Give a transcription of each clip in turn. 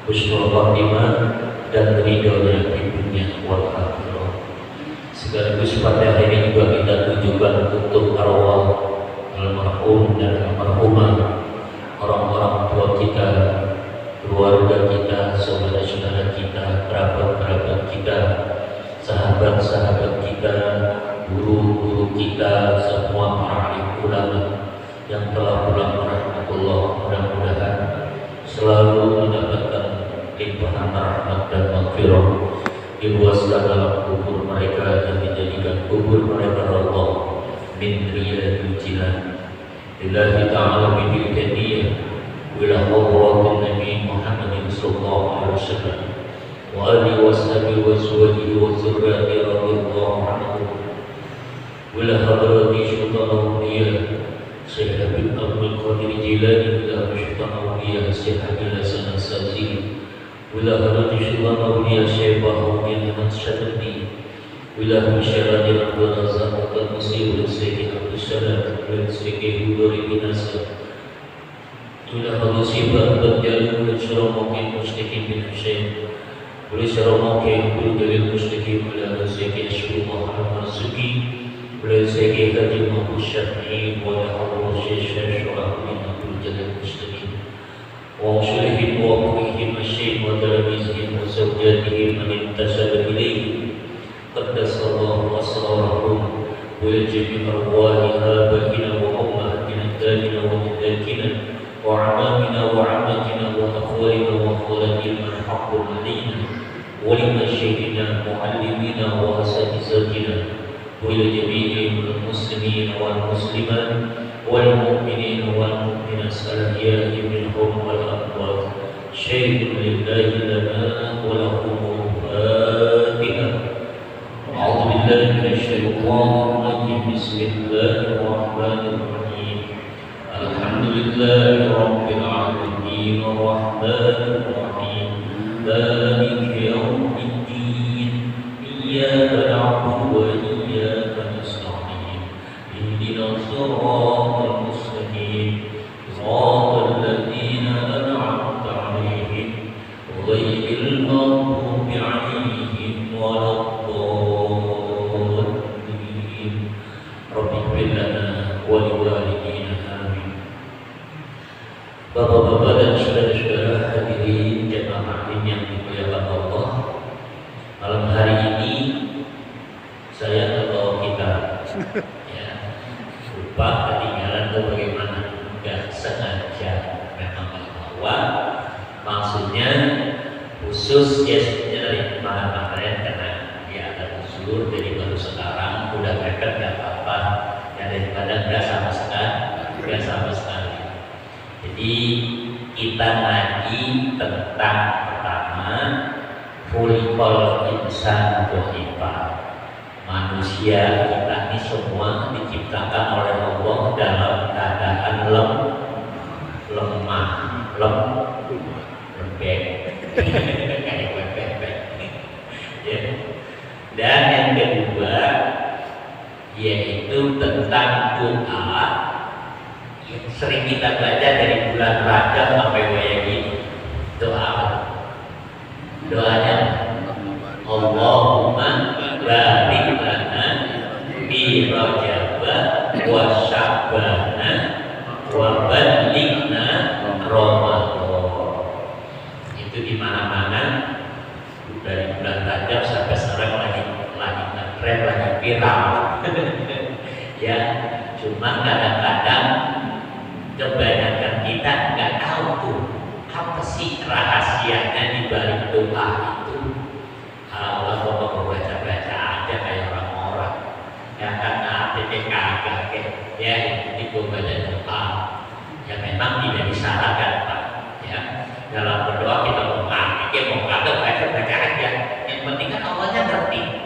husnul khatimah dan ridhonya di dunia wal akhirah. Sekaligus pada hari ini juga kita tujukan untuk arwah almarhum dan almarhumah, orang-orang tua kita, keluarga kita, saudara-saudara kita, kerabat-kerabat kita, sahabat-sahabat kita, guru-guru kita, semua para alim ulama yang telah pulang rahmatullah. Mudah-mudahan selalu mendapatkan limpahan rahmat dan maghfirah, diluaskan dalam kubur mereka dan dijadikan kubur mereka Allah min riyadil jinan lillahi ta'ala bidil hadiyah ila hadratin Nabi Muhammad sallallahu alaihi wasallam wa alihi wa sahbihi wa azwajihi wa dzurriyyatihi radhiyallahu anhum wa ila hadrati sultan awliya Syekh Habib Abdul Qadir Jilani ila sultan awliya Syekh Habil Hasan As-Sazili wa ila hadrati sultan awliya Syekh Bahauddin Ahmad Syadri wa ila musyawarati Abdul Razak al-Musir Syekh Abdul Salam dan Syekh Huduri Binasa ila hadrati Bapak Jalil Syaramoki Mustaqim bin Syekh wa ila Syaramoki Abdul Jalil Mustaqim ila Syekh Ashurullah Al-Marzuki wa Syekh Haji Mahmud Syafi'i wa ila Syekh Syarah bin Abdul Jalil Mustaqim wa usulihim wa qurihim asyik wa talabizihim wa zawjatihim man intasaba ilayhi qaddasallahu asrarahum wa jami' arwahi abaina wa ummahatina damina wa mudakina wa amamina wa amatina wa akhwalina wa akhwalatina haqqun alaina wa liman syahidina muallimina wa asatizatina wa ila jami'il muslimin wal muslimat wal mu'minin wal mu'minat al-ahya'i minhum wal amwat syahidun lillahi lana wa lahum al-fatihah. A'udzu billahi minasy syaithanir rajim. Bismillahirrahmanirrahim. Alhamdulillahi rabbil alamin arrahmanir rahim maliki yaumiddin iyyaka na'budu wa iyyaka nasta'in ihdinas siratal mustaqim siratal ladzina an'amta 'alaihim ghairil maghdubi 'alaihim waladdallin. Rabbi ighfir lana wa liwalidina amin. Bapak-bapak dan saudara-saudara hadirin jemaah taklim yang dimuliakan Allah, malam hari ini saya atau kita ya lupa ketinggalan atau bagaimana, enggak sengaja memang bahwa maksudnya khusus ya sebenarnya dari kemarin karena dia ada usul jadi baru sekarang udah mepet nggak apa-apa ya, daripada nggak sama sekali. Jadi kita ngaji tentang pertama khuliqal insan dhaifan. Manusia kita ini semua diciptakan oleh Allah dalam keadaan lemah, lembek, kayak bebek. Ya. Dan yang kedua yaitu tentang doa yang sering kita baca dari bulan Rajab sampai kayak gini. Doanya Allahumma barik lana fi Rajab wa Sya'ban wa ballighna Ramadan. Itu di mana-mana dari bulan Rajab sampai sekarang lagi ngetren, lagi viral. Ya, cuma kadang-kadang kebanyakan kita nggak tahu tuh apa sih rahasianya di balik doa itu. Allah mau baca-baca aja kayak orang-orang yang karena PPK ya itu gue baca doa yang memang tidak disalahkan Pak ya. Dalam berdoa kita mau kagak baca aja, yang penting kan Allahnya ngerti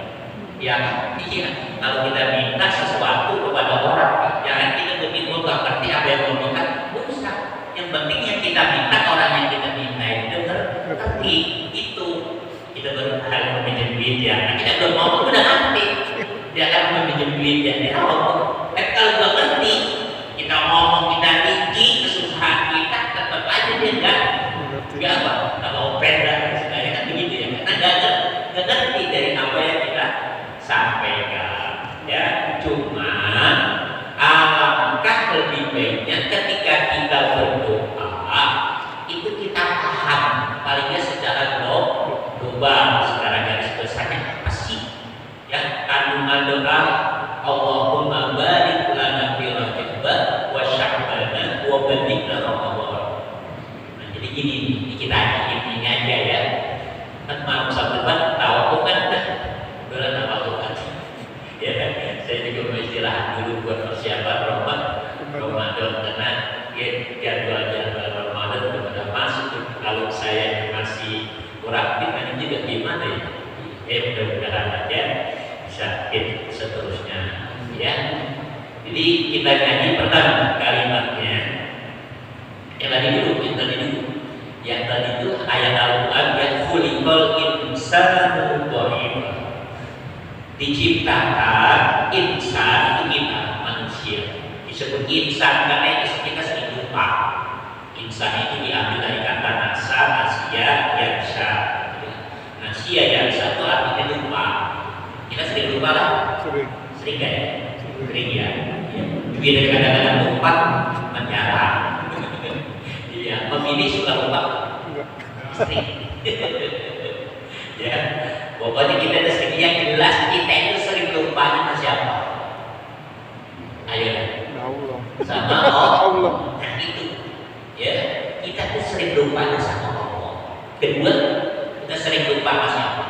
ya. Iya, kalau kita minta sesuatu kepada orang jangan kita begitu nggak ngerti apa yang ngomongkan usah. Yang penting yang kita minta orang yang kita minta itu ngerti. Itu kita berusaha meminjam duit ya. Nah, kita belum ngomong udah ngerti dia akan meminjam duit ya. Dia ngomong. Kalau nggak ngerti kita ngomong kita tinggi kesusahan kita tetap aja dia nggak apa. kita nyanyi pertama kalimatnya. Yang tadi dulu. Yang tadi itu ayat Al-Quran yang khuliqal insanu dha'ifa. Diciptakan insan itu kita manusia. Disebut insan karena itu kita sering lupa. Insan itu diambil dari kata nasa, nasia, yansha. Nasia, yansha itu artinya lupa. Kita sering lupa lah. Sering kan ya? Sering ya. Juga kadang-kadang lupa menyerah. Iya, memilih suka lupa. Sering. Ya, pokoknya kita itu sering yang jelas kita itu sering lupa sama siapa? Ayo. Sama Allah. Nah itu. Ya, kita tuh sering lupa sama Allah. Kedua, kita sering lupa sama siapa?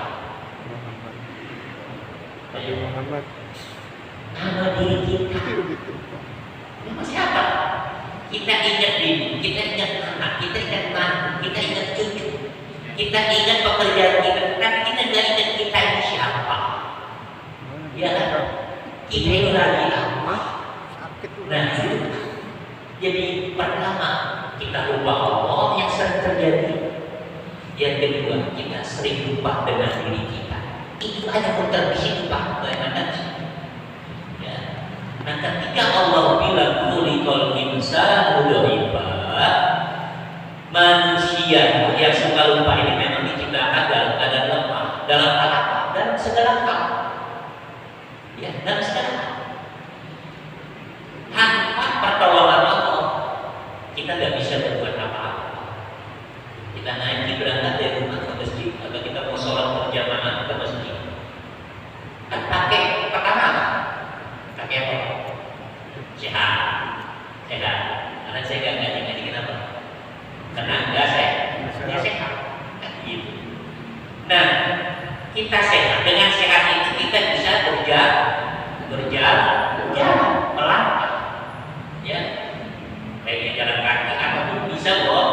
Ayo Muhammad. Nama diri kita. Nama siapa? Kita ingat diri, kita ingat anak, kita ingat mantu, kita ingat cucu, kita ingat pekerjaan kita, tapi kita nggak ingat kita ini siapa. Ya kan? Kita ini lagi apa? Nah, jadi pertama kita lupa Allah yang sering terjadi. Yang kedua, kita sering lupa dengan diri kita. Itu hanya kontribusi lupa, bagaimana sih? Ya. Nah, ketika Allah bilang khuliqal insanu dha'ifa, manusia yang suka lupa ini memang diciptakan dalam keadaan lemah, dalam apa? Dalam segala hal. Ya, dalam segala hal. Tanpa pertolongan Allah, kita nggak bisa berbuat apa-apa. Kita naik berangkat dari rumah ke masjid, atau kita mau sholat berjamaah ke masjid. Kan pakai pertama, pakai apa? Sehat. Karena saya nggak ngaji kenapa? Karena nggak sehat. Gitu. Nah, kita sehat. Dengan sehat itu kita bisa berjalan, melangkah. Ya, baiknya jalan kaki apapun bisa bawa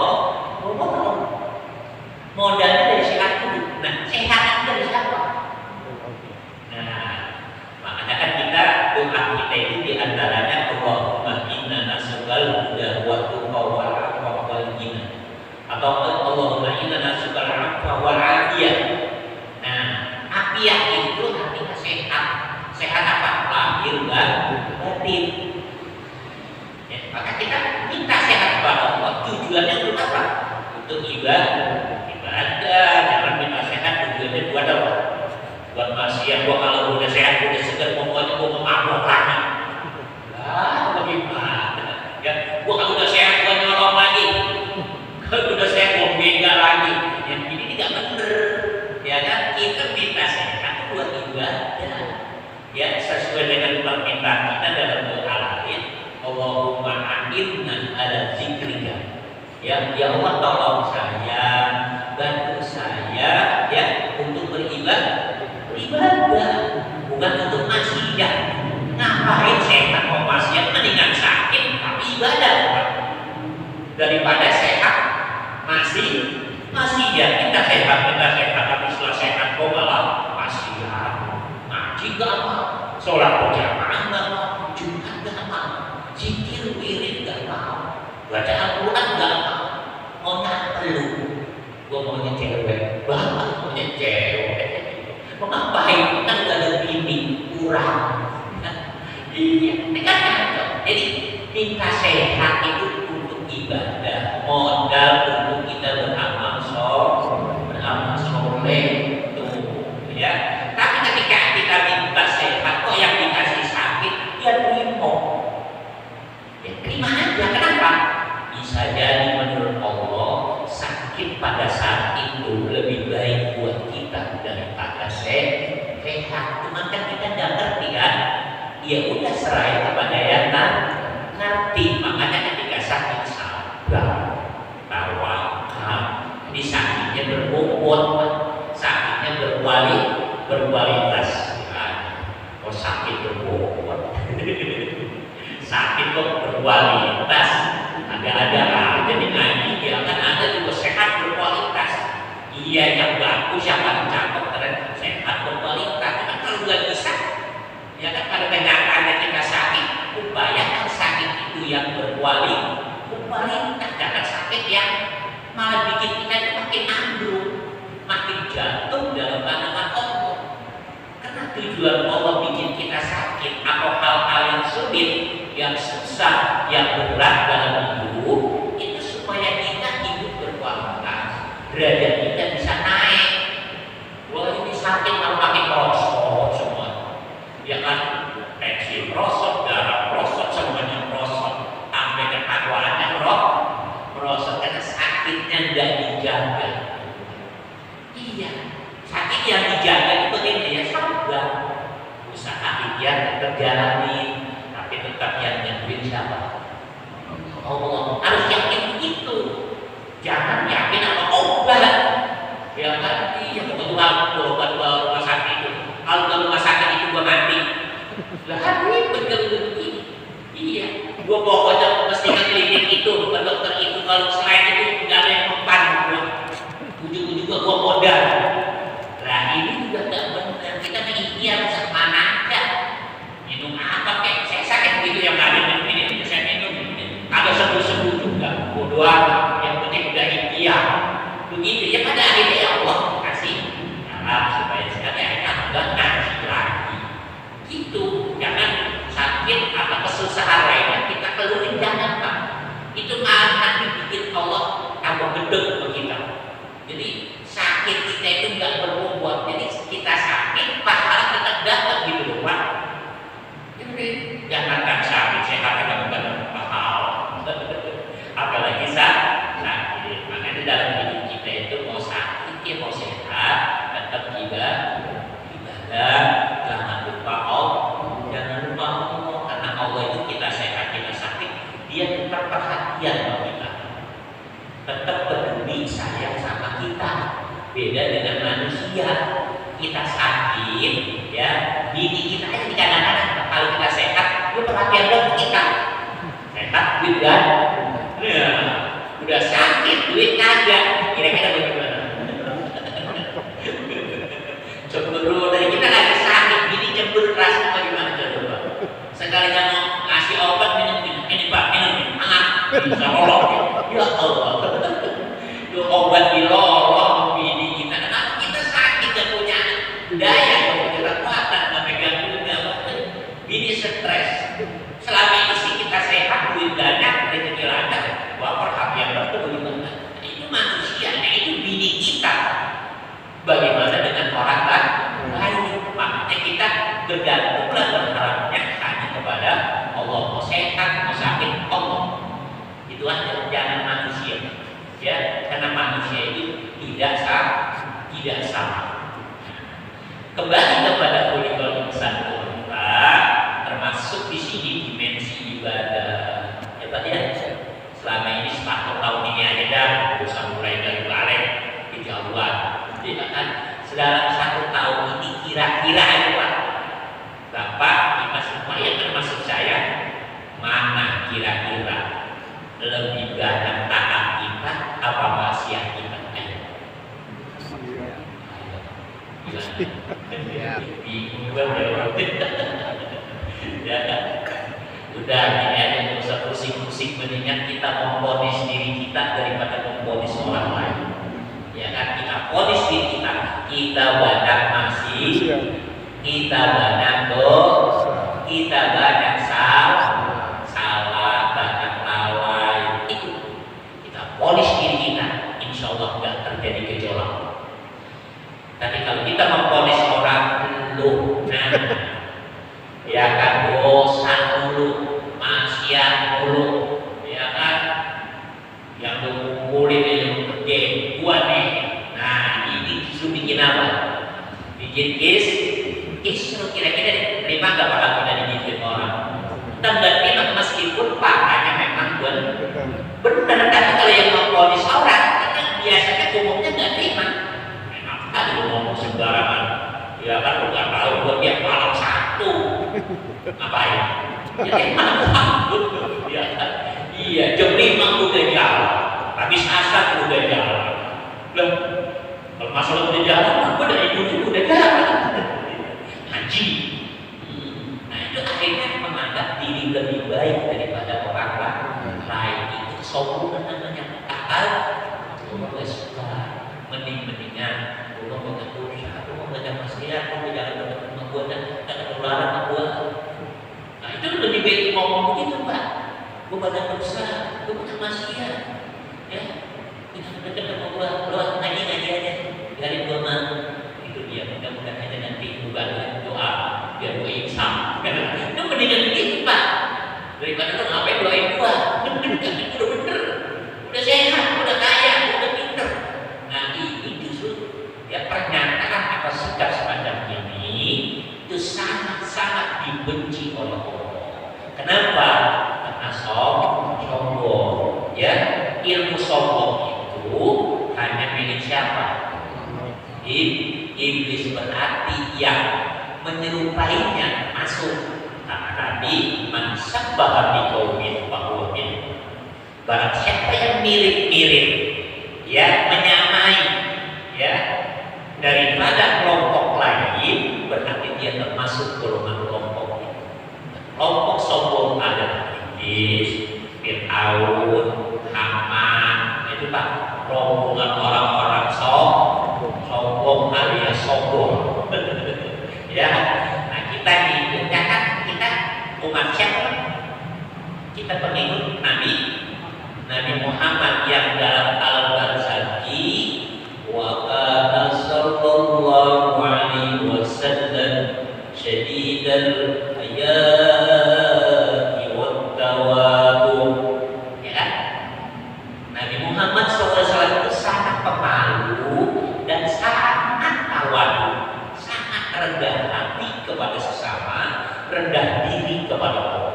motor. Modalnya dari sehat itu. Nah, sehat itu dari siapa? Nah, makanya kan kita doa kita itu diantaranya Allahumma inna nas'alukal huda wa tuqa wal afwa wal ghina, atau Allahumma inna nas'alukal afwa wal afiyah. Nah, afiyah itu artinya sehat. Sehat apa? Lahir dan batin. Ya, maka kita minta sehat kepada Allah. Tujuannya untuk apa? Untuk ibadah. Jangan minta sehat tujuannya buat apa? Buat maksiat. Gua kalau udah sehat, udah segar, pokoknya gua mau mabuk lagi. Lah, bagaimana? Ya, gua kalau udah sehat, gua nyolong lagi. Kalau udah sehat, gua beda lagi. Yang ini tidak benar. Ya kan? Kita minta sehat buat ibadah. Ya, sesuai dengan permintaan kita dalam doa lain. Allahumma a'inna ala zikrika. Ya Allah tolong saya, bantu saya ya untuk beribadah, bukan untuk maksiat. Ngapain sehat mau maksiat, mendingan sakit tapi ibadah daripada sehat maksiat. Kita sehat tapi setelah sehat kok malah maksiat. Ngaji gak mau, sholat berjamaah gak mau, Jumat gak mau, zikir wirid gak mau, baca Al-Quran gak mau. Maunya lu, gua maunya cewek, bapak maunya cewek. Mau ngapain? Kan gak ada bini, kurang. Iya, ini kan kacau. Jadi minta sehat itu untuk ibadah, modal untuk kita beramal soleh tuh, ya. Tapi ketika kita minta sehat, kok yang dikasih sakit, ya terima. Ya terima aja. Kenapa? Bisa jadi menurut Allah sakit pada saat itu lebih baik buat kita daripada sehat. Cuma kan kita nggak ngerti kan? Ya udah serai kepada yang nanti. Makanya ketika sakit sabar, tawakal. Jadi sakitnya berbobot, sakitnya berkualitas. Oh sakit berbobot, sakit kok berkualitas. Ada aja nih ngaji, ya kan ada juga sehat berkualitas. Iya yang bagus, yang paling cakep, keren, sehat berkualitas. Kan kalau nggak bisa, ya kan pada kenyataannya kita sakit, upayakan yang berkualitas, jangan sakit yang malah bikin kita itu makin ambruk, makin jatuh dalam pandangan Allah. Karena tujuan Allah bikin kita sakit atau hal-hal yang sulit, yang susah, yang berat dalam hidup, itu supaya kita hidup berkualitas, derajat kita bisa naik. Wah, ini sakit malah makin merosot semua, ya kan? Tensi merosot, darah merosot, semuanya merosot, sampai ketakwaannya merosot karena sakitnya tidak dijaga. Iya, sakit yang dijaga itu bagaimana? Ya sabar, usaha ikhtiar tetap jalani, tapi tetap yang nyembuhin siapa? Allah. Harus yakin itu, jangan yakin apa obat. Ya kan? Iya, kebetulan obat rumah sakit itu, kalau ke rumah sakit itu gua mati. Lah hari betul ini. Iya, gua pokoknya mesti ke klinik itu, ke dokter itu. Kalau selain itu nggak ada yang mempan gua. Ujung-ujungnya gua modal. Nah ini juga nggak benar. Kita mengikhtiar semana aja. Minum apa kayak saya sakit begitu yang ada minum ini, saya minum. Ada sembuh-sembuh juga. Bodoh amat. Yang penting udah ikhtiar. Begitu ya, pada akhirnya ya Allah kasih supaya sekali akhirnya enggak ngaji lagi. Gitu, jangan sakit atau kesusahan lainnya kita keluhin, jangan Pak. Itu malah nanti bikin Allah tambah gedeg kita. Jadi sakit kita itu nggak berbobot. Jadi kita sakit, pahala kita dapat gitu loh Pak. Jadi jangankan sakit, sehat aja bukan pahala. Apalagi sakit. Makanya dalam hidup kita itu mau sakit ya mau sehat, tetap juga ibadah. Jangan lupa Allah, karena Allah itu kita sehat, kita sakit, Dia tetap perhatian sama kita, tetap peduli sayang sama kita. Beda dengan manusia, kita sakit, ya, bini kita aja kadang-kadang kalau kita sehat, dia perhatian banget kita. Sehat, duit kan? Ya, udah sakit, duit kagak. Kira-kira bagaimana? Cemburu dari kita lagi sakit, gini cemburu rasa bagaimana coba? Sekalinya mau ngasih obat minum ini Pak, minum hangat, bisa lolok. Ya Allah, itu obat dilolok bini kita. Kenapa kita sakit dan punya daya, punya kekuatan, nggak pegang juga. Bini stres. Selama ini sih kita sehat, duit banyak, rezeki lancar, wah perhatian betul bagaimana? Itu manusia, itu bini kita. Bagaimana dengan orang lain? Makanya kita bergantunglah berharapnya hanya kepada Allah. Mau sehat, mau sakit, Allah. Itu aja, jangan manusia. Ya, karena manusia itu tidak sama. Kembali kepada kuliah insan termasuk di sini dimensi ibadah. Ya Pak ya, selama ini 1 tahun ini aja dah, bisa mulai dari balik kejauhan. Jadi kan dalam 1 tahun ini kira-kira aja Pak, Bapak, kita semua ya termasuk saya, mana kira-kira lebih banyak taat kita apa maksiat kita? Bingung ya, udah ini aja nggak usah pusing-pusing, mendingan kita memponis diri kita daripada memponis orang lain. Ya kan, kita ponis diri kita banyak masih, kita banyak dosa, kita banyak salah, banyak lalai. Itu kita ponis diri kita, insya Allah nggak terjadi gejolak. Tapi kalau kita memponis orang lu, ya kan dosa dulu, maksiat dulu, ya kan, yang ngumpulin itu gede, gua nih. Nah ini justru bikin apa? Bikin kisru. Kira-kira terima nggak bakal kita digigit orang? Kita nggak terima meskipun pahanya memang benar. Tapi kalau yang memponis orang, kita biasanya umumnya nggak terima. Enak kali ngomong sembarangan. Ya kan nggak tahu buat dia malam 1 ngapain? Ya malam 1 ya kan? Iya, jam 5 udah jalan, habis asar udah jalan. Lah, kalau masalah udah jalan, aku dari dulu udah jalan. Haji. Nah itu akhirnya menganggap diri lebih baik daripada orang gue banyak dosa, gue banyak maksiat, ya. Kita dekat sama gue, lo ngaji aja, biarin gue mah. Itu dia, mudah-mudahan aja nanti gue bantu doa biar gue insaf. Itu mendingan begitu Pak, daripada lo ngapain doain gue. Udah bener, udah sehat, udah kaya, udah pinter. Nah ini justru ya pernyataan atau sikap semacam ini itu sangat-sangat dibenci oleh Allah. Kenapa? Karena sombong, ya. Ilmu sombong itu hanya milik siapa? Iblis, berarti yang menyerupainya masuk. Karena tadi man sabbaha biqaumin fahuwa minhum. Barang siapa yang mirip-mirip, ya, menyamai, ya, daripada kelompok lain, berarti dia termasuk golongan kelompok itu. Kelompok sombong adalah Iblis, Fir'aun, Haman, itu Pak, rombongan orang-orang sombong alias sombong. Ya, nah kita ini, kan kita umat siapa? Kita pengikut Nabi Muhammad yang dalam Al-Barzanji wa kana sallallahu alaihi wasallam syadidal hayati wat tawadhu. Ya, Nabi Muhammad SAW itu sangat pemalu dan sangat tawadhu, sangat rendah hati kepada sesama, rendah diri kepada Allah.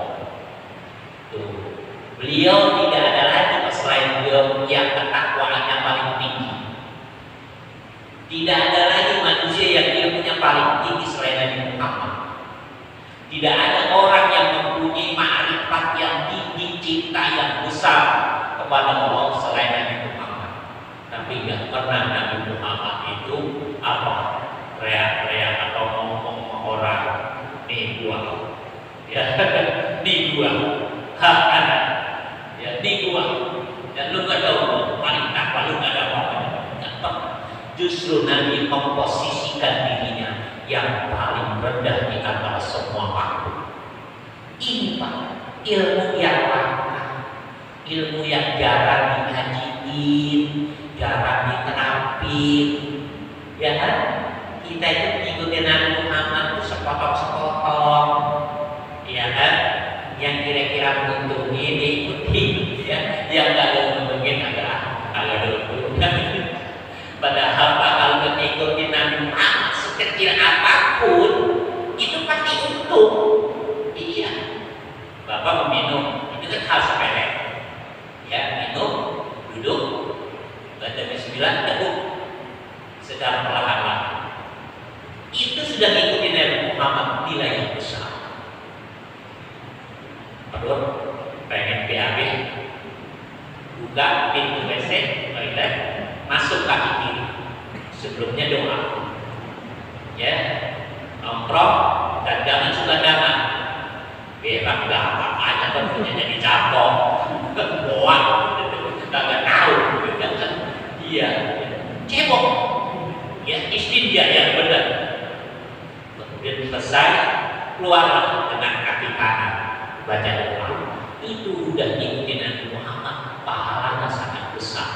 Beliau tidak ada lagi selain beliau yang ketakwaannya paling tinggi. Tidak ada lagi manusia yang ilmunya paling tinggi selain Nabi Muhammad. Tidak ada orang yang mempunyai ma'rifat yang tinggi, cinta yang besar kepada Allah selain Nabi Muhammad. Tapi tidak pernah Nabi Muhammad itu apa, teriak-teriak atau ngomong sama orang, nih gua, ya, nih gua, ya, nih gua, dan lu gak tahu paling takwa, lu gak ada apa-apa. Justru Nabi memposisikan dirinya yang paling rendah di antara semua makhluk. Ini Pak, ilmu yang langka, ilmu yang jarang dikajiin, jarang diterapin, ya kan? Kita itu ikutin Nabi Muhammad itu sepotong-sepotong, ya kan? Yang kira-kira menguntungin diikuti, ya, yang gak ada menguntungin agak dulu. Padahal kalau mengikuti Nabi Muhammad sekecil apapun itu pasti untung. Iya, Bapak meminum itu kan hal sepele, ya, minum, duduk, baca bismillah, teguh secara perlahan-lahan. Itu sudah ngikuti Nabi Muhammad, nilai yang besar. Aduh, pengen BAB, buka pintu WC, toilet, masuk kaki kiri. Sebelumnya doa, ya, nongkrong dan jangan suka dangan. Berak nggak apa-apa, kan punya jadi cabong, boang, nggak tahu, iya, cebok, ya, istinja yang benar. Kemudian selesai, keluarlah dengan kaki kanan. Baca doa, itu udah ngikutin Nabi Muhammad, pahalanya sangat besar.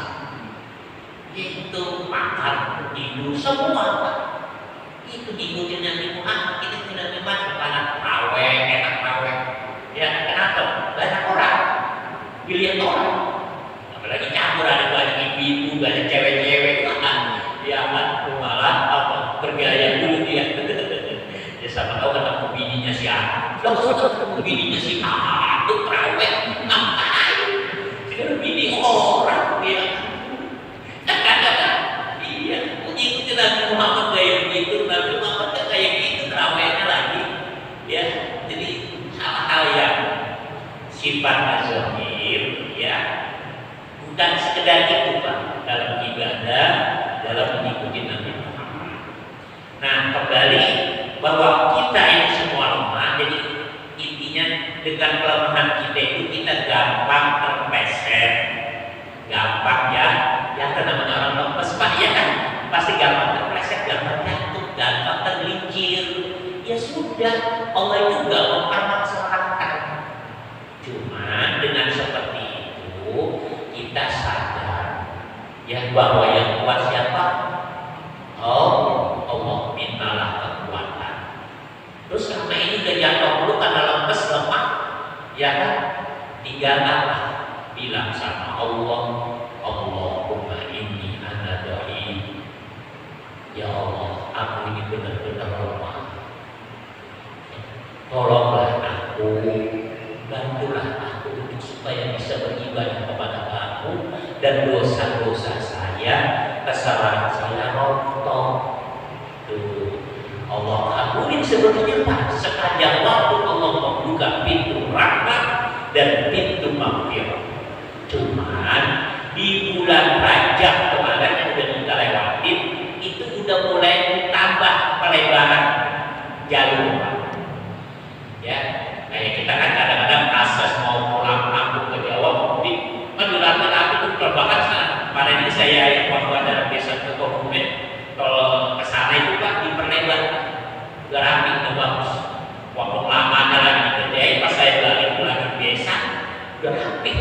Itu makan, tidur, semua Pak. Itu ngikutin Nabi Muhammad, kita tidak memang karena raweh, enak raweh. Ya kenapa? Banyak orang, pilihan orang. Apalagi campur, ada banyak ibu-ibu, banyak cewek-cewek, ya kan, malah apa? Bergaya dulu dia. Ya sama tahu kan bininya siapa? Bininya si itu terawih ngapain? Sekarang bini orang dia. Iya, ikuti Nabi Muhammad kayak begitu, Nabi Muhammad kayak gitu terawihnya lagi. Ya, jadi hal-hal yang sifatnya zahir, ya, bukan sekedar itu Pak dalam ibadah, dalam mengikuti Nabi Muhammad. Nah, kembali bahwa kita ini semua lemah, jadi intinya dengan kelemahan kita itu kita gampang terpleset, gampang ya namanya orang lemes Pak, ya kan, pasti gampang terpleset, gampang jatuh, gampang tergelincir. Ya sudah, Allah itu gak mempermasalahkan, cuma Cuma dengan seperti itu kita sadar ya bahwa yang kuat siapa? Oh, Allah, mintalah kekuatan. Terus selama ini udah jatuh dulu karena lemes lemah, ya kan? Tinggal apa? Bilang sama Allah, Allahumma inni ana dhaif. Ya Allah, aku ini benar-benar lemah. Tolonglah aku, bantulah aku supaya bisa beribadah kepada Kamu dan dosa-dosa saya, kesalahan saya rontok. Tuh, Allah kabulin sebetulnya Pak. Sepanjang waktu Allah membuka pintu rahmat dan pintu maghfirah. Cuman di bulan Rajab kemarin yang sudah kita lewatin itu udah mulai tambah pelebaran jalur Pak. Ya, kayak kita kan kadang-kadang proses mau pulang kampung ke Jawa mudik kan rame-rame itu terbatas sana. Kemarin ini saya yang waktu ada desa ke Kebumen kalau ke sana itu Pak diperlebar udah rapi, udah bagus. Waktu lamanya lagi dikerjain pas saya balik pulang ke desa udah rapi,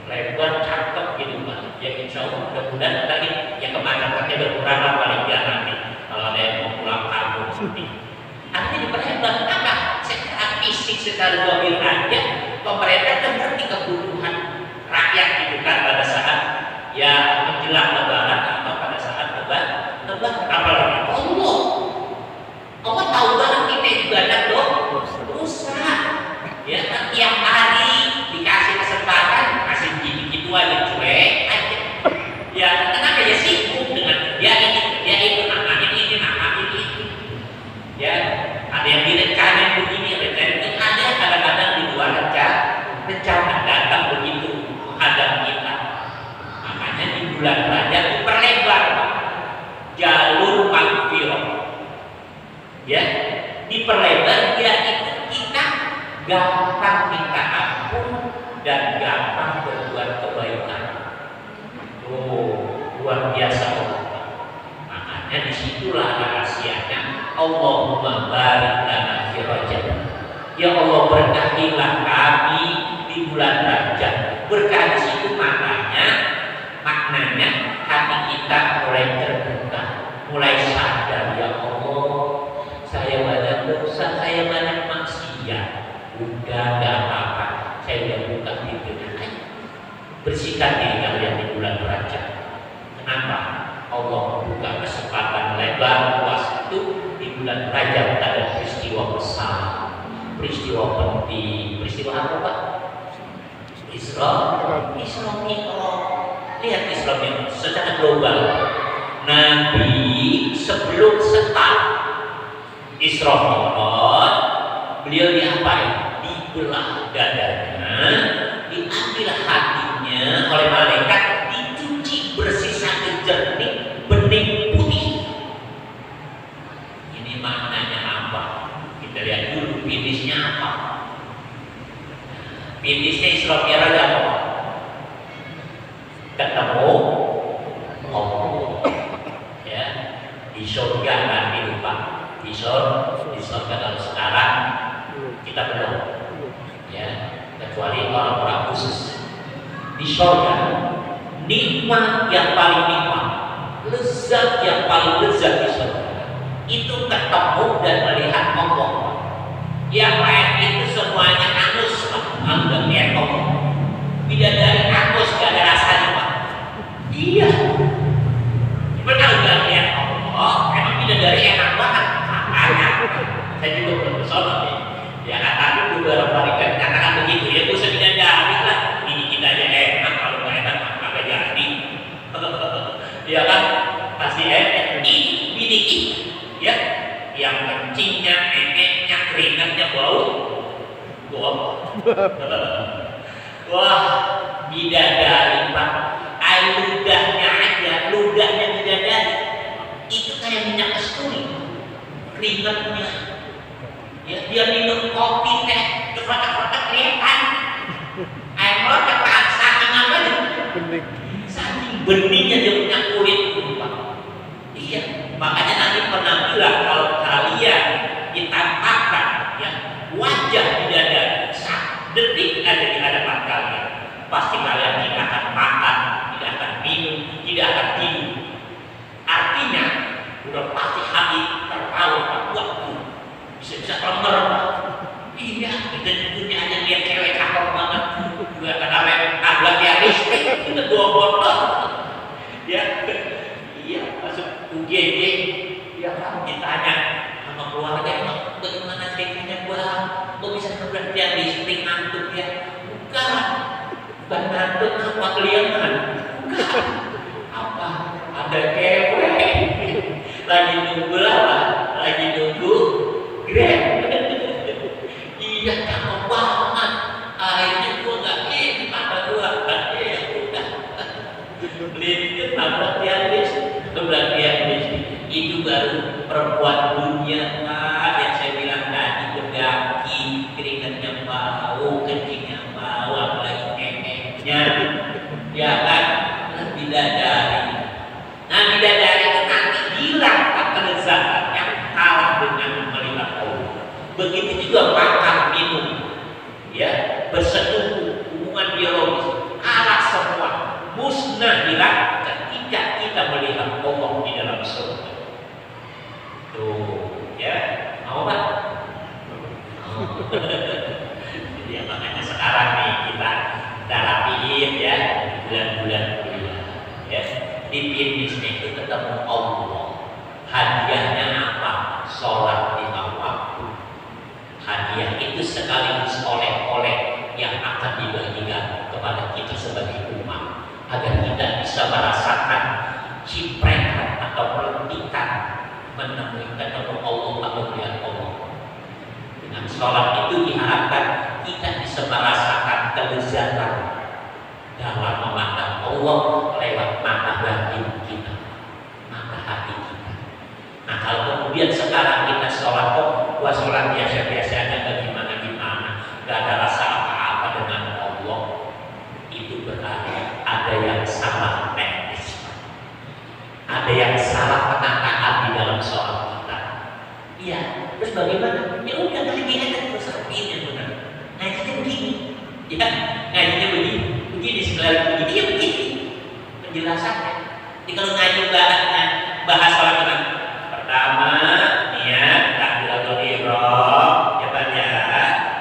lebar, cakep gitu Pak. Ya insya Allah mudah-mudahan tadi yang kemacetannya berkurang lah paling tidak nanti kalau ada yang mau pulang kampung mudik. Artinya diperlebar apa? Secara fisik, secara dohir aja pemerintah kan ngerti kebutuhan rakyat gitu kan pada saat ya menjelang lebaran atau pada saat lebaran apalagi Allah tahu banget kita ibadah dosa ya kan tiap hari dikasih kesempatan masih gitu aja cuek aja ya kenapa ya sibuk dengan dia itu namanya ini ya ada yang direncanain begini ada kadang-kadang di luar rencana datang begitu menghadap kita. Makanya di bulan Rajab diperlebar jalur maghfirah ya diperlebar ya itu kita gampang minta ampun dan gampang berbuat kebaikan. Luar biasa Allah. Makanya disitulah rahasianya Allahumma barik lana fi Rajab. Ya Allah berkahilah kami di bulan Rajab. Berkah di situ maknanya hati kita mulai terbuka, mulai sadar ya Allah, saya banyak dosa, saya banyak maksiat. Udah gak apa-apa, saya udah buka pintunya. Bersihkan diri kalian di bulan Rajab. Kenapa? Allah membuka kesempatan lebar luas itu di bulan Rajab ada peristiwa besar, peristiwa penting, peristiwa apa Pak? Isra Mi'raj. Lihat Isra Mi'raj secara global. Nabi sebelum setahun Isra Mi'raj beliau diapain? Dibelah dadanya, diambil hatinya oleh malaikat, dicuci bersih sampai jernih, bening putih. Ini maknanya apa? Kita lihat dulu finisnya apa. Finisnya Isra Mi'raj apa? Ketemu Allah ya di surga nanti lupa di surga kalau sekarang kita belum ya kecuali orang-orang khusus di surga nikmat yang paling nikmat, lezat yang paling lezat di surga itu ketemu dan melihat Allah. Yang lain itu semuanya anus, anggap etok. Bidadari anus gak ada rasanya Pak. Iya. Benar gak lihat Allah, emang bidadari enak banget. Makanya saya juga belum kesana nih. Ya katakan beberapa kali kan katakan begitu ya, gue bidadari lah. Ini kita aja enak, kalau gak enak maka jadi. Ya kan pasti enak. Ini bidik ya, yang kencingnya, neneknya, keringatnya bau. Wah, bidadari Pak. Air ludahnya aja, ludahnya bidadari itu kayak minyak kasturi, keringatnya. Ya, dia minum kopi teh, cepat-cepat kelihatan. Air mata paksa apa nih? Bening. Saking beningnya dia punya kulit Pak. Iya, makanya nanti pernah bilang kalau kalian ditampakkan ya wajah bidadari detik ada di hadapan belian kan? Apa? Ada cewek lagi nunggu apa? Lagi nunggu Grab. Iya, cakep banget. Akhirnya gua nggak ini, kata gua, ya udah. Beli nabrak tiadis, nabrak tiadis. Itu baru perempuan dunia, Pak, yang saya bilang tadi, berdaki, keringatnya bau, kencingnya bau, apalagi neneknya, ya kan? Bidadari. Nah, bidadari itu nanti hilang kelezatan yang kalah dengan melihat Allah. Begitu juga makan minum, ya, bersetubuh, hubungan biologis, kalah semua, musnah hilang ketika kita melihat Allah di dalam surga. Tuh, ya, mau Pak? Jadi ya, makanya sekarang nih kita rapiin ya, bulan-bulan kuliah, ya, di bisnisnya itu ketemu Allah. Hadiahnya apa? Sholat lima waktu. Hadiah itu sekaligus oleh-oleh yang akan dibagikan kepada kita sebagai umat, agar kita bisa merasakan cipretan atau pelentikan menemui ketemu Allah atau melihat Allah. Dengan sholat itu diharapkan kita bisa merasakan kelezatan dalam memandang Allah lewat mata batin kita, mata hati kita. Nah, kalau kemudian sekarang kita sholat kok, wah sholat biasa-biasa aja, gimana-gimana, gak ada rasa apa-apa dengan Allah, itu berarti ada yang salah teknis, ada yang salah penataan di dalam sholat kita. Iya, terus bagaimana? Ya udah, lagi aja terus artinya benar. Ngajinya begini, ya, ngajinya begini sekali begini, ya begini penjelasannya. Jadi kalau ngaji bahas sholat dengan pertama, niat takbiratul ihram, ya Pak ya,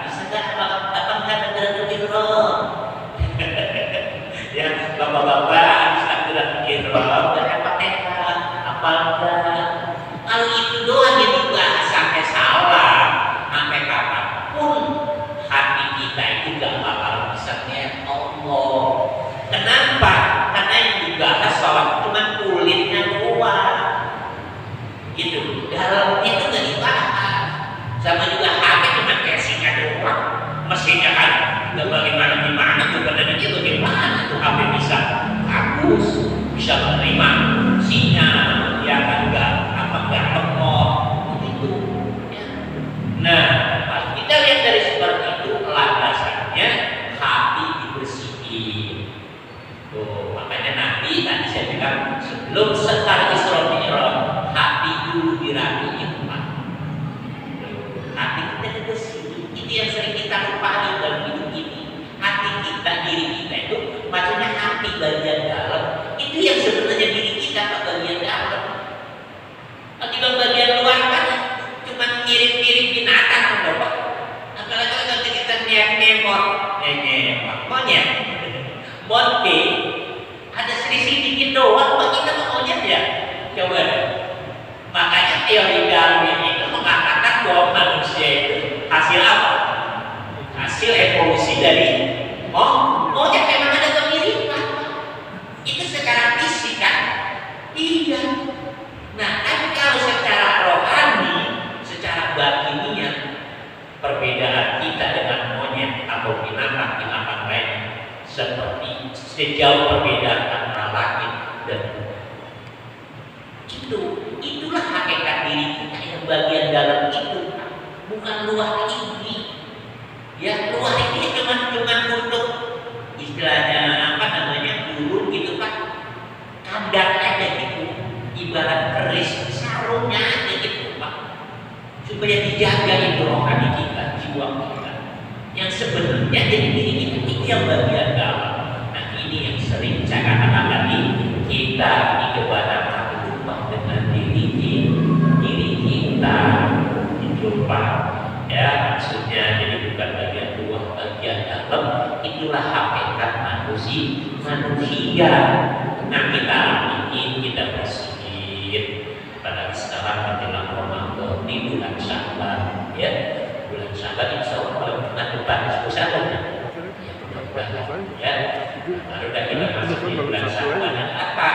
bisa nggak apa nggak takbiratul ihram? Ya, bapak-bapak habis takbiratul ihram dan Fatihah, apa enggak? Kalau itu doang yang dibahas sampai salah, sampai kapanpun hati kita itu gak bakal bisa lihat Allah. Kenapa? Karena yang dibahas sholat cuma kulitnya doang, gitu. Dalamnya itu gak dibahas. Sama juga hati cuma casingnya doang. Mesinnya kan gak bagaimana juga dari dia bagaimana tuh HP bisa bagus, bisa menerima sinyal, ya kan enggak lemot begitu. Ya. Nah, kalau kita lihat dari seperti itu, landasannya hati dibersihin. Tuh, makanya Nabi tadi saya bilang sebelum setar Isra Mi'raj, hati dulu dirapiin, Pak. Hati kita dibersihin. Itu yang sering kita lupain dalam hidup ini. Hati kita, diri kita itu, maksudnya hati bagian dalam. Itu yang sebenarnya diri kita, Pak, bagian dalam. Di bagian luar kan cuma mirip-mirip binatang, Bapak. Apalagi kalau kita monyet, monkey, ada selisih dikit doang, Pak, kita monyet ya. Coba deh. Makanya teori Darwin itu mengatakan bahwa manusia itu hasil apa? Hasil evolusi dari monyet. Memang ada kemiripan. Itu secara fisik kan? Iya. Nah, tapi kalau secara rohani, secara batiniah, perbedaan kita dengan monyet atau binatang lainnya seperti sejauh perbedaan antara langit dan bumi. Itulah hakikat diri kita yang bagian dalam itu, bukan luar ini. Ya, luar ini cuma untuk istilahnya apa namanya burung gitu Pak, kandang aja gitu. Ibarat keris sarungnya aja gitu Pak, supaya dijaga itu rohani kita, jiwa kita yang sebenarnya jadi diri kita itu yang bagian dalam. Nah, ini yang sering saya katakan tadi, kita ini kebanyakan lupa dengan diri kita dilupa, ya, maksudnya jadi bukan bagian luar, bagian dalam. Itulah hakikat manusia. Nah, kita ini kita bersih. Pada sekarang menjelang Ramadan di bulan Sya'ban, ya, bulan Sya'ban insya Allah kalau bulan depan 10 ya, mudah-mudahan ya, Baru dah kita masuk di bulan Sya'ban. Apa?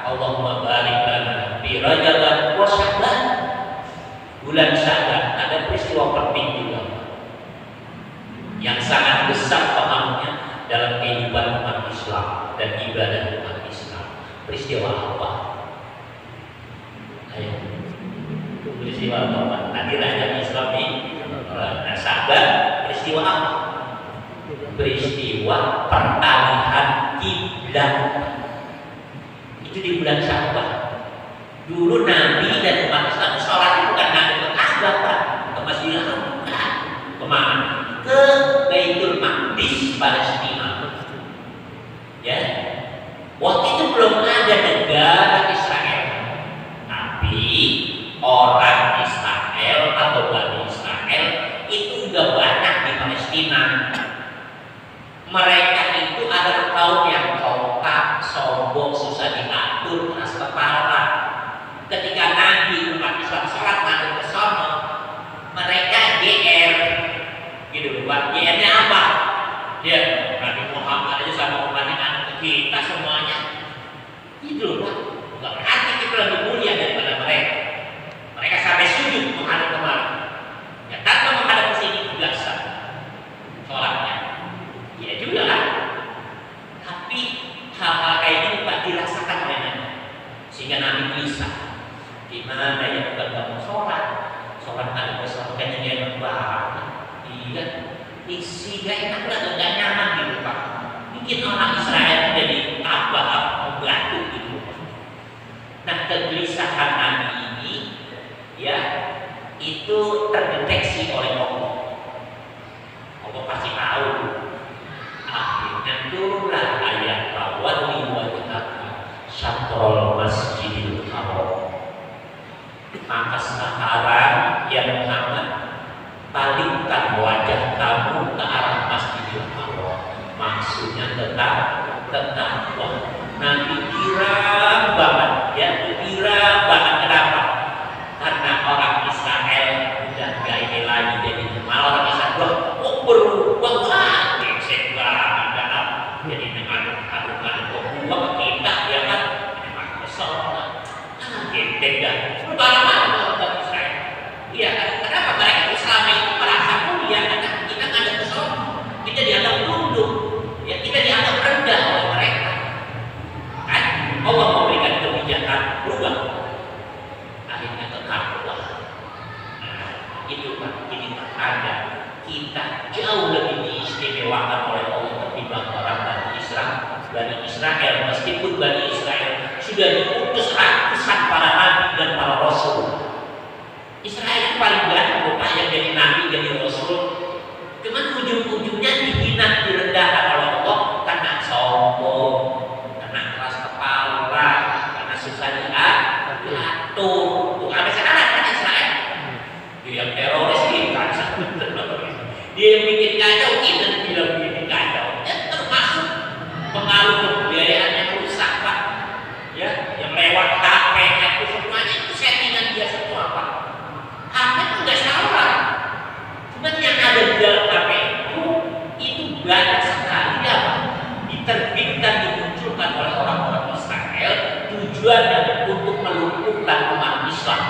Allahumma barik lana fi Rajab wa Sya'ban. Bulan Sya'ban ada peristiwa penting juga yang sangat besar pengaruhnya dalam kehidupan umat Islam dan ibadah umat Islam. Peristiwa apa? Ayo. Peristiwa apa? Tadi raja Islam di Sya'ban. Peristiwa apa? Peristiwa peralihan kiblat. Itu di bulan Sya'ban. Dulu Nabi dan umat Islam sholat bukan Nabi ke Ka'bah, Pak, ke Masjidil Haram, kemana? Ke Baitul Maqdis, Palestina. Ya, waktu itu belum ada negara Israel, tapi orang Israel atau Bani Israel itu juga banyak di Palestina. Mereka itu adalah kaum yang congkak, sombong, susah diatur, keras kepala. Ketika Nabi umat Islam sholat ngadep ke sono, mereka GR, gitu Pak. GR-nya apa? Ya, Nabi Muhammad aja sama umatnya ngadep ke kita semuanya. Gitu Pak. Gak berarti kita lebih mulia daripada mereka. Mereka sampai sujud menghadap kemana? Ya tanpa menghadap ke sini juga sah sholatnya. Ya juga lah. Tapi hal-hal kayak ini Pak dirasakan oleh Nabi, sehingga Nabi gelisah. Gimana ya bukan kamu sholat ada sholat kayaknya gak enak banget. Iya, isi gak enak lah, gak nyaman gitu Pak. Mungkin orang Israel jadi tambah membantu gitu. Nah, kegelisahan Nabi ini ya itu terdeteksi oleh Allah. Allah pasti tahu. Akhirnya turunlah ayat wali wajhaka syatrul masjidil haram. Maka sekarang ya Muhammad, palingkan wajah kamu ke arah Masjidil Haram. Maksudnya tetap wah, Nabi girang banget, ya girang banget. Kenapa? Karena orang Israel udah gak ini lagi jadi malah orang Israel berubah gengsek banget, jadi aduk-adukan berubah ke kita ya kan, memang kesel gede kan. Bagaimana orang Israel? Iya kan? Kenapa mereka Islam itu merasa mulia? Karena kita ada kesal, kita dianggap tunduk, ya kita dianggap rendah oleh mereka. Kan? Allah memberikan kebijakan berubah. Akhirnya tetaplah. Nah, itu Pak, ini tanda kita jauh lebih diistimewakan oleh Allah ketimbang orang Bani Israel. Meskipun Bani Israel sudah diutus ratusan para nabi dan para rasul. Israel yang paling banyak Bapak yang jadi nabi, jadi rasul. Cuman ujung-ujungnya dihina, direndahkan oleh Allah karena sombong, karena keras kepala, karena susah diatur. Sampai sekarang kan Israel dia yang teroris kan, dia yang bikin kacau, kita tidak bikin kacau. Termasuk pengaruh kebudayaan yang rusak Pak, ya, yang lewat HP itu semuanya itu settingan dia semua Pak. HP itu nggak salah, cuma yang ada di dalam HP itu banyak sekali apa diterbitkan, dimunculkan oleh orang-orang Israel tujuannya untuk melumpuhkan umat Islam,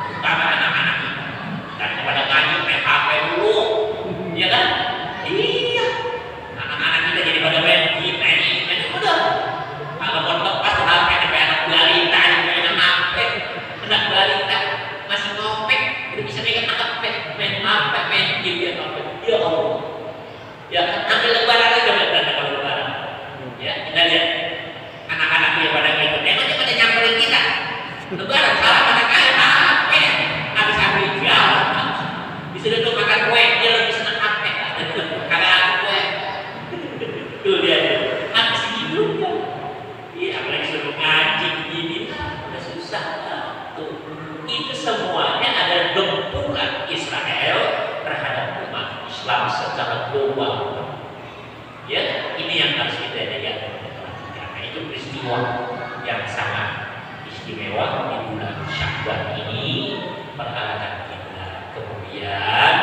terutama anak-anak kita. Dan kepada kami main HP dulu, ya kan? Iya, anak-anak kita jadi pada main udah. Kalau mau lepas HP sampai anak balita, anak balita masih ngopek, udah bisa pegang HP, main game ya HP. Ya Allah. Ya, ambil lebaran aja kalau lebaran. Ya, kita lihat anak-anak dia pada gitu. Emangnya pada nyamperin kita. Lebaran salah pada kaya HP, habis ambil jalan. Disuruh tuh makan kue, dia lebih senang HP. Karena aku kue. Tuh dia. Habis hidupnya. Iya, apalagi suruh ngaji begini, udah susah. Tuh. Itu semuanya adalah gempuran Israel terhadap umat Islam secara global. Ya, ini yang harus kita lihat. Karena itu peristiwa yang sangat istimewa di bulan Sya'ban ini, peralatan kita. Kemudian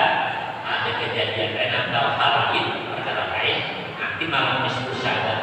ada kejadian lain atau hal lain, perkara lain. Nanti malam nisfu Sya'ban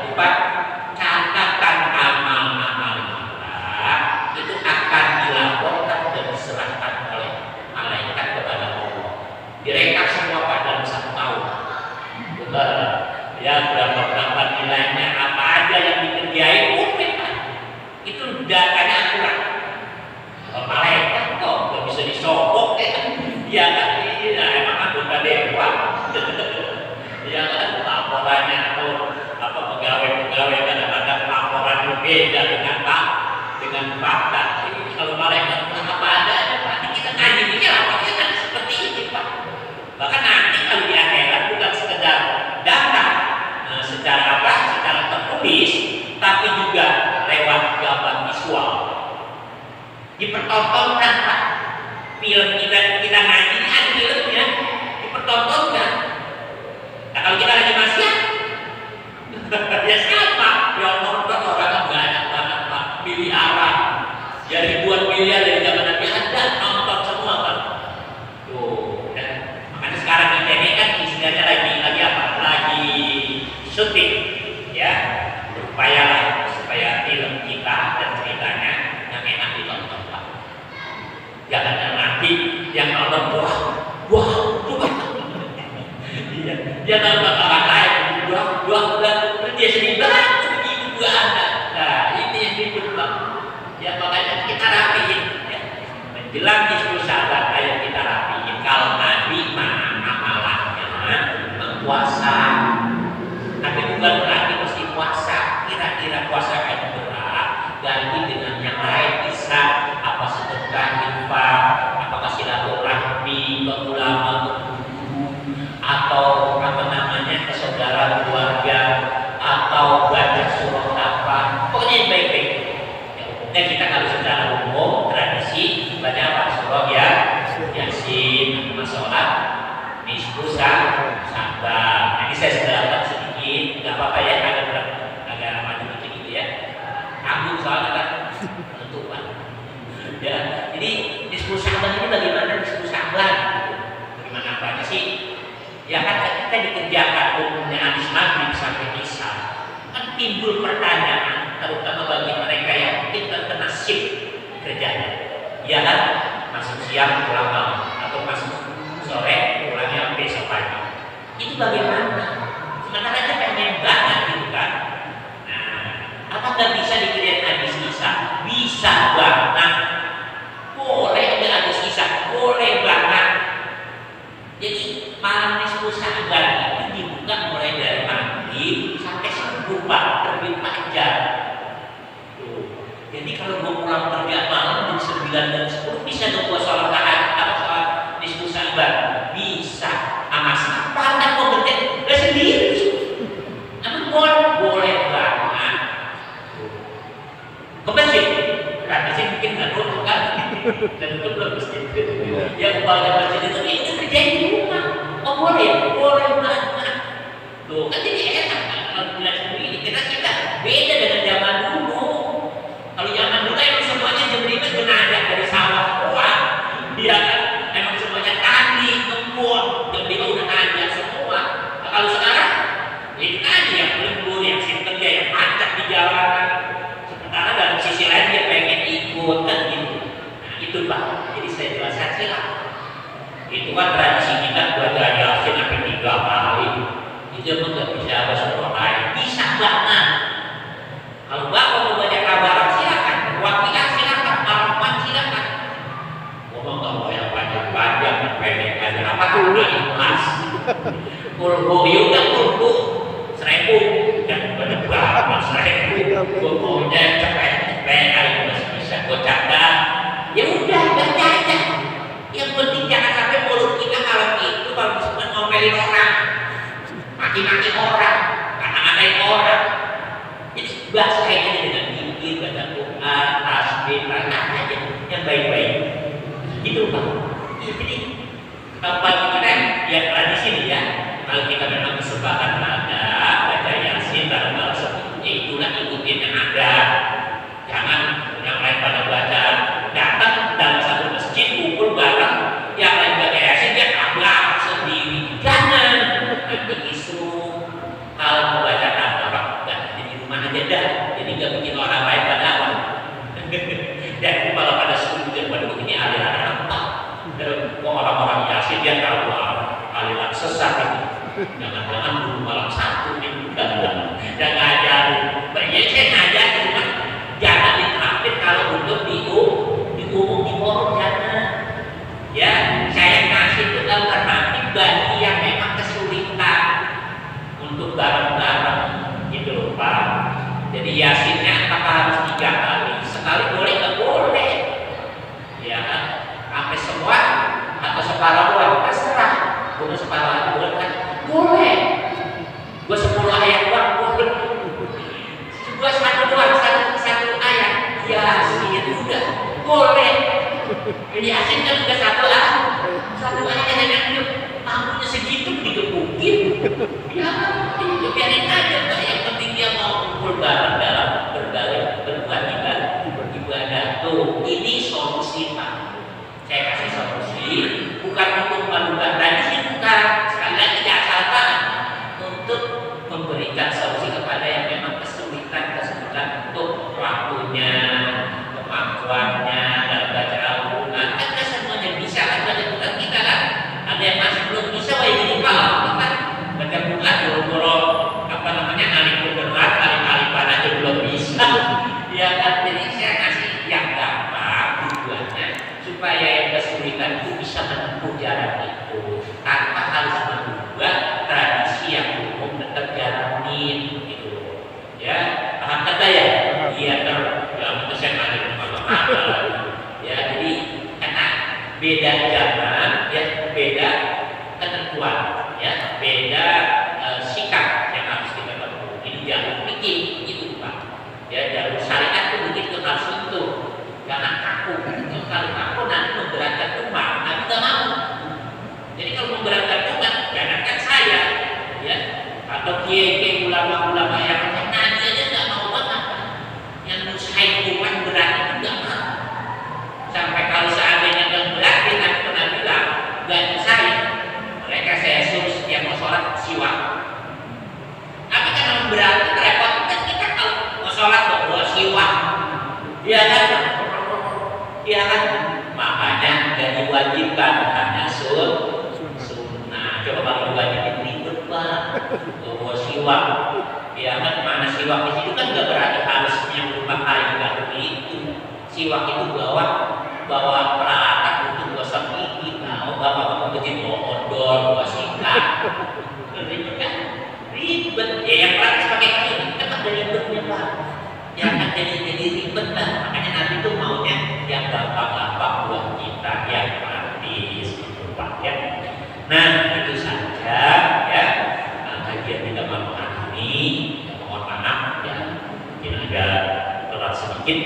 dipertontonkan Pak. Film kita ngaji ini ada filmnya, dipertontonkan. Nah kalau kita lagi maksiat, ya siapa? Ya nonton orang banyak banget Pak, miliaran, ya ribuan miliar dari zaman Nabi ada nonton semua Pak. Tuh, dan makanya sekarang ITB kan istilahnya lagi apa? Lagi syuting, ya berupaya supaya film kita dan ceritanya yang enak ditonton Pak. Jangan yang nanti yang nonton wah, iya, dia nonton orang lain, dan dia sedih banget begitu juga ada. Nah ini yang ribut Pak. Ya makanya kita rapiin, ya. Menjelang Nisfu Sya'ban ayo kita rapiin. Kalau Nabi mana amalannya berpuasa, tapi bukan berarti mesti puasa. Kira-kira puasa yang berat ganti dengan yang lain bisa apa sedekah, infak, apakah silaturahmi ke ulama, atau apa namanya ke saudara keluarga, atau baca surah apa, pokoknya yang baik-baik. Ya, umumnya kita kalau secara umum tradisi baca apa surah ya, Yasin, sholat, Nisfu Sya'ban. Ini saya sederhana sedikit, nggak apa-apa ya, agak maju dikit ya. Tanggung soalnya kan tentukan. Ya, jadi Nisfu Sya'ban ini bagaimana Nisfu Sya'ban? Bagaimana apa sih? Ya kan kita dikerjakan umumnya habis maghrib sampai isya, kan timbul pertanyaan terutama bagi mereka yang mungkin terkena shift kerjanya, ya kan masuk siang pulang malam atau masuk sore pulangnya besok pagi, itu bagaimana? Sementara aja pengen banget gitu kan. Nah, apakah bisa dikirain hadis isya? Bisa banget, boleh ada hadis isya, boleh banget. Jadi malam Nisfu Sya'ban itu dibuka mulai dari maghrib sampai subuh Pak, terbit fajar. Jadi kalau mau pulang kerja malam jam 9 dan 10 bisa dong buat sholat tahajud, sholat Nisfu Sya'ban bisa. Amas apa anda mau kerja? Gak sendiri. Namun boleh banget. Ke masjid, karena sih mungkin nggak dulu kan, dan itu belum masjid. Ya kebanyakan masjid itu kerjain di rumah. Oh boleh banget. Tuh kan jadi enak kalau bilang sendiri. Kita beda dengan zaman dulu. Kalau zaman dulu emang semuanya jam 5 jenazah dari sawah keluar. Dia kan emang semuanya tani, kebun, jam 5 udah ada semua. Nah, kalau sekarang itu tadi yang lembur, yang kerja, yang macet di jalanan. Sementara dalam sisi lain dia pengen ikut kan gitu. Nah itu Pak. Jadi saya jelaskan silakan. Itu kan tradisi kita baca Yasin sampai 3 kali. Itu emang nggak bisa apa semua lain. Bisa banget. Kalau Bapak mau baca kabaran silakan, wakilan silakan, Al-Quran silakan. Ngomong kalau yang panjang-panjang, pendek aja. Apa udah ikhlas? Kulhu udah kulhu 1000, yang berapa 1000? Kulhunya cepet-cepet, kalau masih bisa gocapkan. Ya udah baca aja. Yang penting jangan sampai mulut kita malam itu kalau disebut ngomelin orang, maki-maki orang, kata-katain orang. Jadi bahasa kayak gini dengan zikir, baca Quran, tasbih, banyak aja yang baik-baik. Gitu Pak. Jadi bagi kita yang tradisi nih ya, kalau kita memang kesempatan ada baca Yasin bareng-bareng seperti itulah ikutin yang ada. Jangan yang lain pada baca, datang dalam satu masjid kumpul bareng, yang lain baca Yasin dia tabrak sendiri. Jangan nanti isu kalau mau baca tabrak nggak di rumah aja dah. Jadi nggak bikin orang lain pada awal. Dan kalau pada suruh dan pada begini aliran apa? Orang-orang Yasin dia tahu aliran sesat itu. Jangan-jangan dulu malam satu nih. Dan ngajar, saya ngajar cuma jangan diterapin kalau untuk diumum di forum jangan. Ya, saya kasih itu alternatif bagi yang memang kesulitan untuk bareng-bareng gitu loh Pak. Jadi Yasinnya apakah harus 3 kali? Sekali boleh nggak boleh? Ya kan? Sampai semua atau separuh doang terserah. Bukan separuh doang kan? Boleh. Gua 10 ayat doang boleh. Gua 1 doang satu ayat Yasin udah boleh. Yasin kan udah satu aja yang tamunya segitu digebukin. Ya, biarin aja, Mbak. Yang penting dia mau kumpul bareng dalam berbuat ibadah. Tuh, ini solusi, Pak. Saya kasih solusi, bukan untuk melakukan tradisi, bukan. Sekali lagi asalkan untuk memberikan solusi kepada yang memang kesulitan untuk waktunya, kemampuannya dalam baca Al-Quran. Kan semuanya bisa kan baca Quran kita kan. Ada yang masih belum bisa, wah ini Pak, kan baca Quran boro-boro alif berat, alif-alifan aja belum bisa. Ya kan, jadi saya kasih yang gampang tujuannya supaya yang kesulitan itu bisa menempuh jalan itu tanpa harus mengubah tradisi yang umum tetap jalanin gitu. Ya, paham kata ya? Iya, itu saya nanya ya, jadi karena beda zaman, ya beda ketentuan, ya beda sikap yang harus kita tempuh. Ini jalur fikih itu Pak. Ya, jalur syariat itu begitu harus itu. Jangan kaku. Kalau kaku nanti memberatkan umat, nanti nggak mau. Jadi kalau memberatkan umat, jangankan saya, ya, atau kiai ulama-ulama yang nanti aja nggak mau banget. Yang musahin umat berat itu nggak mau. Sampai kalau seandainya yang berat, kita pernah bilang, nggak musahin. Mereka saya suruh setiap mau sholat siwak. Tapi karena memberat, repot kan kita kalau mau sholat bawa siwak, iya kan? Iya kan? Makanya nggak diwajibkan, hanya sunnah. Coba kalau diwajibkan ribet Pak, bawa siwak. Iya kan? Mana siwak di situ kan nggak berarti harusnya berupa kayu baru itu. Siwak itu bawa peralatan untuk gosok gigi, bawa mungkin bawa odol, bawa sikat. Ribet kan? Ribet. Ya yang praktis pakai kayu, kan ada ribetnya Pak. Jangan jadi ribet lah. Makanya nanti tuh maunya yang gampang-gampang buat kita, yang praktis gitu Pak ya. Nah itu saja ya kajian kita malam hari ini. Ya, mohon maaf ya mungkin agak telat sedikit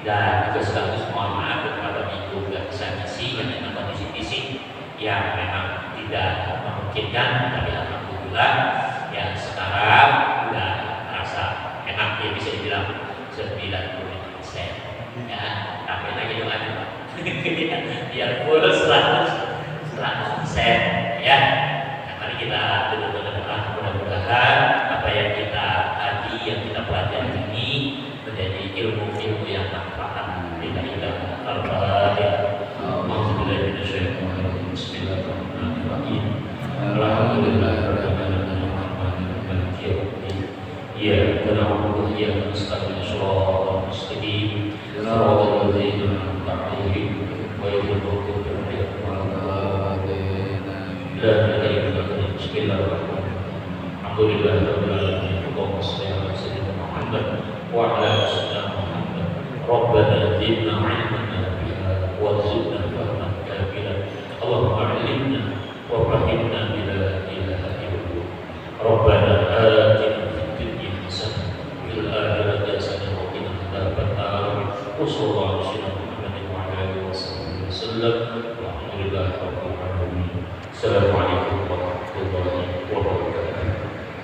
dan juga sekaligus mohon maaf kepada ibu nggak bisa ngisi karena memang kondisi fisik yang memang tidak memungkinkan. Tapi alhamdulillah ya sekarang udah merasa enak ya, bisa dibilang 90% ya, tapi lagi doanya biar full 100% ya. Nah, mari kita berdoa, mudah-mudahan apa yang kita tadi yang kita pelajari ini menjadi ilmu-ilmu yang manfaat. Bismillahirrahmanirrahim. Iya, karena Allah yang mustaqim surah mustaqim, surah al-ladzina an'amta 'alaihim ghairil maghdubi 'alaihim waladdallin. Bismillahirrahmanirrahim. Alhamdulillahirabbil alamin. Allahumma shalli ala sayyidina Muhammad wa ala ali sayyidina Muhammad. Rabbana zidna 'ilman nafi'a warzuqna fahman kafilan. Allahumma 'allimna wa fahhimna bila ilaha illallah. Rabbana atina وصلى الله على سيدنا محمد وعلى اله وصحبه وسلم والحمد لله رب العالمين. السلام عليكم.